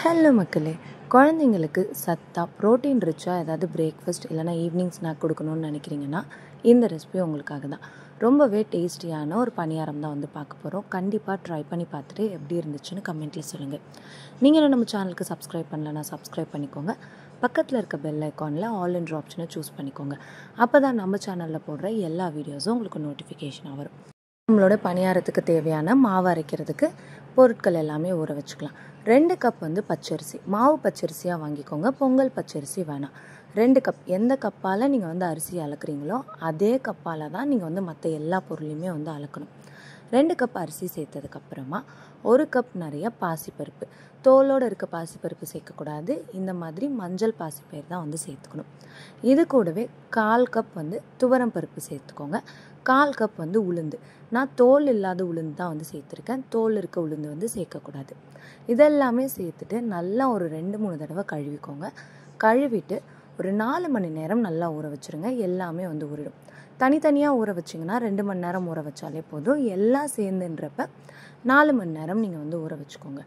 Hello மக்களே, குழந்தைங்களுக்கு சத்தா ப்ரோட்டீன் ரிச்சாக ஏதாவது பிரேக்ஃபாஸ்ட் இல்லைனா ஈவினிங் ஸ்நாக் கொடுக்கணும்னு நினைக்கிறீங்கன்னா இந்த ரெசிபி உங்களுக்காக தான். ரொம்பவே டேஸ்டியான ஒரு பணியாரம் தான் பார்க்க போகிறோம். கண்டிப்பாக ட்ரை பண்ணி பார்த்துட்டு எப்படி இருந்துச்சுன்னு கமெண்ட்டில் சொல்லுங்கள். நீங்கள் நம்ம சேனலுக்கு சப்ஸ்கிரைப் பண்ணலன்னா சப்ஸ்கிரைப் பண்ணிக்கோங்க. பக்கத்தில் இருக்க பெல் ஐக்கானில் ஆல் என்ற ஆப்ஷனை சூஸ் பண்ணிக்கோங்க. அப்போ தான் நம்ம சேனலில் போடுற எல்லா வீடியோஸும் உங்களுக்கு நோட்டிஃபிகேஷனாக வரும். நம்மளோட பணியாரத்துக்கு தேவையான மாவு அரைக்கிறதுக்கு பொருட்கள் எல்லாமே ஊற வச்சுக்கலாம். 2 கப் பச்சரிசி, மாவு பச்சரிசியாக வாங்கிக்கோங்க, பொங்கல் பச்சரிசி வேணாம். 2 கப், எந்த கப்பால் நீங்கள் அரிசி அளக்குறீங்களோ அதே கப்பால் தான் நீங்கள் மற்ற எல்லா பொருளையுமே அளக்கணும். 2 கப் அரிசி சேர்த்ததுக்கப்புறமா 1 கப் நிறைய பாசிப்பருப்பு, தோலோடு இருக்க பாசிப்பருப்பு சேர்க்கக்கூடாது. இந்த மாதிரி மஞ்சள் பாசிப்பயிறு தான் சேர்த்துக்கணும். இது கூடவே 1/4 கப் துவரம் பருப்பு சேர்த்துக்கோங்க. 1/4 கப் உளுந்து, நான் தோல் இல்லாத உளுந்து தான் சேர்த்துருக்கேன். தோல் இருக்க உளுந்து சேர்க்கக்கூடாது. இதெல்லாமே சேர்த்துட்டு நல்லா ஒரு 2-3 தடவை கழுவிக்கோங்க. கழுவிட்டு ஒரு 4 மணி நேரம் நல்லா ஊற வச்சுருங்க. எல்லாமே ஊறிடும். தனித்தனியாக ஊற வச்சிங்கன்னா 2 மணி நேரம் ஊற வச்சாலே போதும். எல்லாம் சேர்ந்துன்றப்ப 4 மணி நேரம் நீங்கள் ஊற வச்சுக்கோங்க.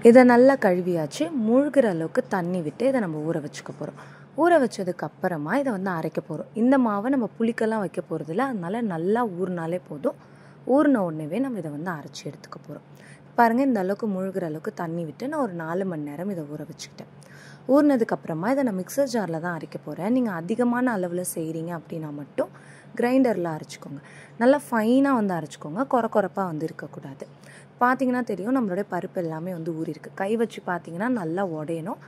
இதை நல்லா கழுவியாச்சு. மூழ்கிற அளவுக்கு தண்ணி விட்டு இதை நம்ம ஊற வச்சுக்க போகிறோம். ஊற வச்சதுக்கு அப்புறமா இதை அரைக்க போகிறோம். இந்த மாவை நம்ம புளிக்கெல்லாம் வைக்க போகிறதில்ல, அதனால நல்லா ஊறினாலே போதும். ஊறின உடனே நம்ம இதை அரைச்சி எடுத்துக்க போகிறோம். பாருங்கள், இந்த அளவுக்கு மூழ்கிற அளவுக்கு தண்ணி விட்டு நான் ஒரு 4 மணி நேரம் இதை ஊற வச்சுக்கிட்டேன். ஊறினதுக்கப்புறமா இதை நான் மிக்சர் ஜாரில் தான் அரைக்க போகிறேன். நீங்கள் அதிகமான அளவில் செய்கிறீங்க அப்படின்னா மட்டும் கிரைண்டரில் அரைச்சிக்கோங்க. நல்லா ஃபைனாக அரைச்சிக்கோங்க. குறப்பாக இருக்கக்கூடாது. பார்த்தீங்கன்னா தெரியும், நம்மளுடைய பருப்பு எல்லாமே ஊறிருக்கு. கை வச்சு பார்த்தீங்கன்னா நல்லா உடையணும்,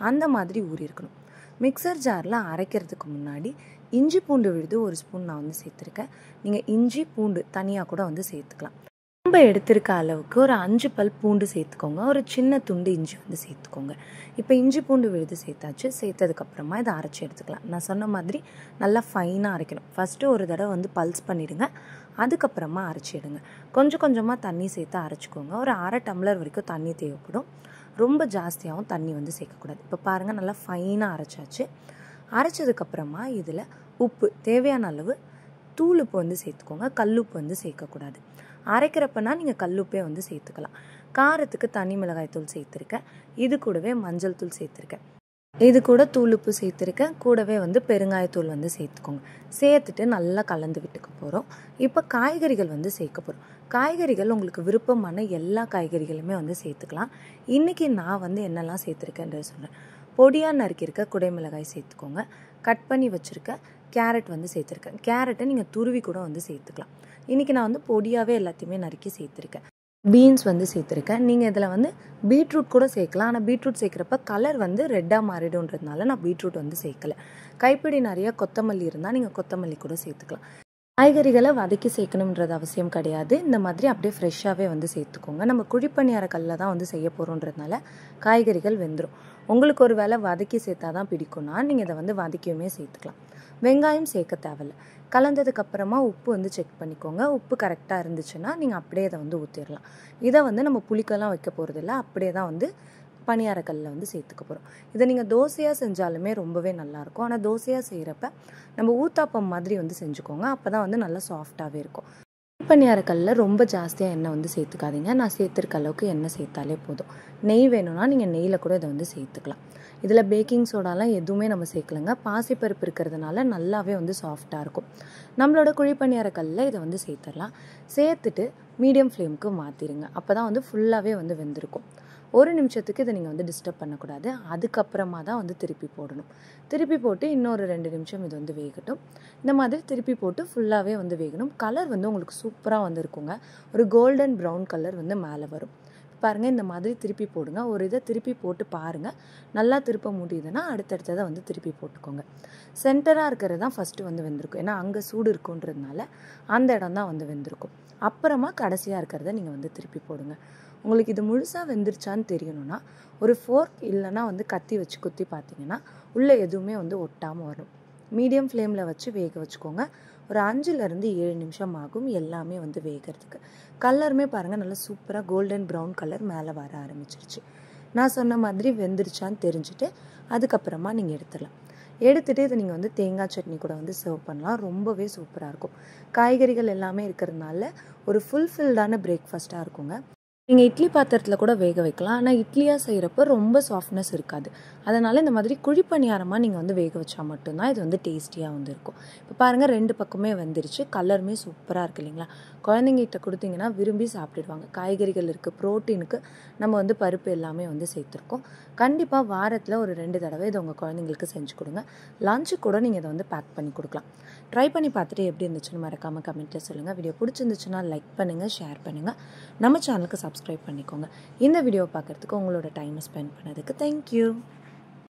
அந்த மாதிரி ஊறி இருக்கணும். மிக்சர் ஜாரில் அரைக்கிறதுக்கு முன்னாடி இஞ்சி பூண்டு விழுது 1 ஸ்பூன் நான் சேர்த்துருக்கேன். நீங்கள் இஞ்சி பூண்டு தனியாக கூட சேர்த்துக்கலாம். ரொம்ப எடுத்திருக்க அளவுக்கு ஒரு 5 பல் பூண்டு சேர்த்துக்கோங்க. ஒரு சின்ன துண்டு இஞ்சி சேர்த்துக்கோங்க. இப்போ இஞ்சி பூண்டு விழுது சேர்த்தாச்சு. சேர்த்ததுக்கப்புறமா இதை அரைச்சி எடுத்துக்கலாம். நான் சொன்ன மாதிரி நல்லா ஃபைனாக அரைக்கணும். ஃபஸ்ட்டு ஒரு தடவை பல்ஸ் பண்ணிவிடுங்க, அதுக்கப்புறமா அரைச்சி எடுங்க. கொஞ்சம் கொஞ்சமாக தண்ணி சேர்த்து அரைச்சிக்கோங்க. ஒரு 1/2 டம்ளர் வரைக்கும் தண்ணி தேவைப்படும். ரொம்ப ஜாஸ்தியாகவும் தண்ணி சேர்க்கக்கூடாது. இப்போ பாருங்கள், நல்லா ஃபைனாக அரைச்சாச்சு. அரைச்சதுக்கப்புறமா இதில் உப்பு தேவையான அளவு, தூள் உப்பு சேர்த்துக்கோங்க. கல்லுப்பு சேர்க்கக்கூடாது. அரைக்கிறப்பனா நீங்கள் கல்லுப்பே சேர்த்துக்கலாம். காரத்துக்கு தனி மிளகாய் தூள் சேர்த்துருக்கேன். இது கூடவே மஞ்சள் தூள் சேர்த்துருக்கேன். இது கூட தூளுப்பு சேர்த்துருக்கேன். கூடவே பெருங்காயத்தூள் சேர்த்துக்கோங்க. சேர்த்துட்டு நல்லா கலந்து விட்டுக்க போகிறோம். இப்போ காய்கறிகள் சேர்க்க போகிறோம். காய்கறிகள் உங்களுக்கு விருப்பமான எல்லா காய்கறிகளுமே சேர்த்துக்கலாம். இன்றைக்கி நான் என்னெல்லாம் சேர்த்துருக்கேன்றது சொல்கிறேன். பொடியாக நறுக்கியிருக்க குடைமிளகாய் சேர்த்துக்கோங்க. கட் பண்ணி வச்சுருக்க கேரட் சேர்த்துருக்கேன். கேரட்டை நீங்கள் துருவி கூட சேர்த்துக்கலாம். இன்றைக்கி நான் பொடியாகவே எல்லாத்தையுமே நறுக்கி சேர்த்துருக்கேன். பீன்ஸ் சேர்த்துருக்கேன். நீங்கள் இதில் பீட்ரூட் கூட சேர்க்கலாம். ஆனால் பீட்ரூட் சேர்க்குறப்ப கலர் ரெட்டாக மாறிடுன்றதுனால நான் பீட்ரூட் சேர்க்கலை. கைப்பிடி நிறைய கொத்தமல்லி இருந்தால் நீங்கள் கொத்தமல்லி கூட சேர்த்துக்கலாம். காய்கறிகளை வதக்கி சேர்க்கணுன்றது அவசியம் கிடையாது. இந்த மாதிரி அப்படியே ஃப்ரெஷ்ஷாகவே சேர்த்துக்கோங்க. நம்ம குழிப்பணியார கல்லில் தான் செய்ய போகிறோன்றதுனால காய்கறிகள் வெந்துடும். உங்களுக்கு ஒரு வேளை வதக்கி சேர்த்தா தான் பிடிக்கும்னா நீங்கள் இதை வதக்கியுமே சேர்த்துக்கலாம். வெங்காயம் சேர்க்க தேவையில்லை. கலந்ததுக்கப்புறமா உப்பு செக் பண்ணிக்கோங்க. உப்பு கரெக்டாக இருந்துச்சுன்னா நீங்கள் அப்படியே இதை ஊற்றிடலாம். இதை நம்ம புளிக்கெல்லாம் வைக்க போகிறதில்ல, அப்படியே தான் பணியாரக்கல்லில் சேர்த்துக்க போகிறோம். இதை நீங்கள் தோசையாக செஞ்சாலுமே ரொம்பவே நல்லாயிருக்கும். ஆனால் தோசையாக செய்கிறப்ப நம்ம ஊத்தாப்பம் மாதிரி செஞ்சுக்கோங்க. அப்போ தான் நல்லா சாஃப்டாகவே இருக்கும். பணியாரக்கல்லில் ரொம்ப ஜாஸ்தியாக எண்ணெய் சேர்த்துக்காதீங்க. நான் சேர்த்துருக்க அளவுக்கு எண்ணெய் சேர்த்தாலே போதும். நெய் வேணும்னா நீங்கள் நெய்யில் கூட இதை சேர்த்துக்கலாம். இதில் பேக்கிங் சோடாலாம் எதுவுமே நம்ம சேர்க்கலைங்க. பாசிப்பருப்பு இருக்கிறதுனால நல்லாவே சாஃப்டாக இருக்கும். நம்மளோட குழிப்பணியாரக்கல்லில் இதை சேர்த்துடலாம். சேர்த்துட்டு மீடியம் ஃப்ளேமுக்கு மாற்றிடுங்க. அப்போ தான் ஃபுல்லாகவே வெந்திருக்கும். 1 நிமிஷத்துக்கு இதை நீங்கள் டிஸ்டர்ப் பண்ணக்கூடாது. அதுக்கப்புறமா தான் திருப்பி போடணும். திருப்பி போட்டு இன்னொரு 2 நிமிஷம் இது வேகட்டும். இந்த மாதிரி திருப்பி போட்டு ஃபுல்லாகவே வேகணும். கலர் உங்களுக்கு சூப்பராக இருக்குங்க. ஒரு கோல்டன் ப்ரௌன் கலர் மேலே வரும். பாருங்கள், இந்த மாதிரி திருப்பி போடுங்க. ஒரு இதை திருப்பி போட்டு பாருங்கள். நல்லா திருப்ப முடியுதுன்னா அடுத்தடுத்ததை திருப்பி போட்டுக்கோங்க. சென்டராக இருக்கிறது தான் ஃபஸ்ட்டு வெந்திருக்கும். ஏன்னா அங்கே சூடு இருக்குன்றதுனால அந்த இடம் தான் வெந்திருக்கும். அப்புறமா கடைசியாக இருக்கிறத நீங்கள் திருப்பி போடுங்க. உங்களுக்கு இது முழுசாக வெந்துருச்சான்னு தெரியணும்னா ஒரு ஃபோர்க் இல்லைனா கத்தி வச்சு குத்தி பார்த்தீங்கன்னா உள்ளே எதுவுமே ஒட்டாமல் வரும். மீடியம் ஃப்ளேமில் வச்சு வேக வச்சுக்கோங்க. ஒரு 5லேருந்து 7 நிமிஷம் ஆகும் எல்லாமே வேகிறதுக்கு. கலருமே பாருங்கள், நல்லா சூப்பராக கோல்டன் ப்ரௌன் கலர் மேலே வர ஆரம்பிச்சிருச்சு. நான் சொன்ன மாதிரி வெந்துருச்சான்னு தெரிஞ்சுட்டு அதுக்கப்புறமா நீங்கள் எடுத்துடலாம். எடுத்துகிட்டு இதை நீங்கள் தேங்காய் சட்னி கூட சர்வ் பண்ணலாம். ரொம்பவே சூப்பராக இருக்கும். காய்கறிகள் எல்லாமே இருக்கிறதுனால ஒரு ஃபுல்ஃபில்டான பிரேக்ஃபாஸ்ட்டாக இருக்குங்க. நீங்கள் இட்லி பாத்திரத்தில் கூட வேக வைக்கலாம். ஆனால் இட்லியாக செய்கிறப்ப ரொம்ப சாஃப்ட்னஸ் இருக்காது. அதனால் இந்த மாதிரி குழி பணியாரமாக நீங்கள் வந்து வேக வச்சா மட்டும்தான் இது வந்து டேஸ்டியாக வந்து இருக்கும். இப்போ பாருங்கள் 2 பக்கமே வந்துருச்சு. கலருமே சூப்பராக இருக்குது இல்லைங்களா? குழந்தைங்கிட்ட கொடுத்தீங்கன்னா விரும்பி சாப்பிட்டுடுவாங்க. காய்கறிகள் இருக்குது, ப்ரோட்டீனுக்கு நம்ம வந்து பருப்பு எல்லாமே வந்து சேர்த்துருக்கோம். கண்டிப்பாக வாரத்தில் ஒரு 2 தடவை இதை உங்கள் குழந்தைங்களுக்கு செஞ்சு கொடுங்க. லஞ்சு கூட நீங்கள் இதை வந்து பேக் பண்ணி கொடுக்கலாம். ட்ரை பண்ணி பார்த்துட்டு எப்படி இருந்துச்சுன்னு மறக்காமல் கமெண்ட்டில் சொல்லுங்கள். வீடியோ பிடிச்சிருந்துச்சுன்னா லைக் பண்ணுங்கள், ஷேர் பண்ணுங்கள். நம்ம சேனலுக்கு சப்ஸ்கிரைப் பண்ணிக்கோங்க. இந்த வீடியோ பார்க்குறதுக்கு உங்களோட டைமை ஸ்பெண்ட் பண்ணதுக்கு தேங்க்யூ.